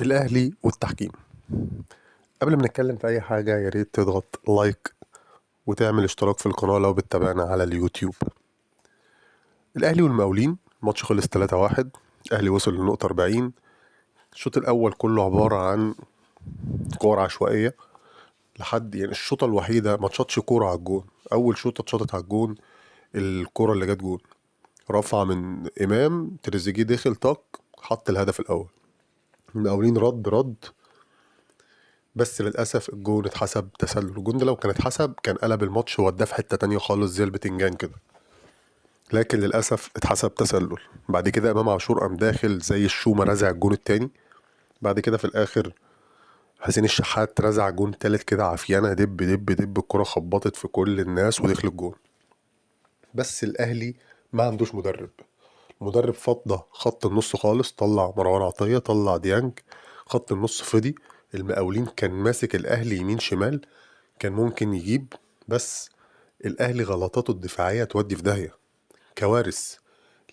الأهلي والتحكيم. قبل ما نتكلم في أي حاجة يا ريت تضغط لايك وتعمل اشتراك في القناة لو بتتابعنا على اليوتيوب. الأهلي والمقاولين ماتش خلص 3-1. الأهلي وصل لنقطة 40. الشوط الأول كله عبارة عن كور عشوائية لحد يعني الشوطة الوحيدة ما تشطش كورة على الجون. أول شوطة اتشطت على الجون الكورة اللي جت جون رفع من إمام تريزيجيه دخل طق حط الهدف الأول. المقاولين رد بس للأسف الجون اتحسب تسلل. الجون ده لو كان اتحسب كان قلب الماتش ووداه في حتة تانية خالص زي البتنجان كده، لكن للأسف اتحسب تسلل. بعد كده إمام عاشور قام داخل زي الشومة رزع الجون التاني. بعد كده في الآخر حسين الشحات رزع جون تالت كده عافيانة دب دب دب الكرة خبطت في كل الناس ودخل الجون. بس الأهلي ما عندوش مدرب. مدرب فضى خط النص خالص، طلع مروان عطية طلع ديانج، خط النص فضي. المقاولين كان ماسك الأهلي يمين شمال، كان ممكن يجيب، بس الأهلي غلطاته الدفاعية تودي في داهية. كوارث.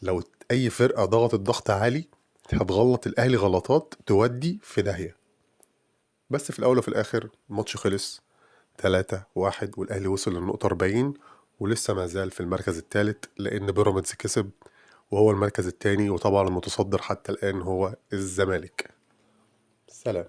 لو أي فرقة ضغطت ضغط عالي هتغلط الأهلي غلطات تودي في داهية. بس في الأول وفي الآخر الماتش خلص 3-1 والأهلي وصل للنقطة 40 ولسه ما زال في المركز الثالث لأن بيراميدز كسب وهو المركز الثاني، وطبعا المتصدر حتى الآن هو الزمالك. سلام.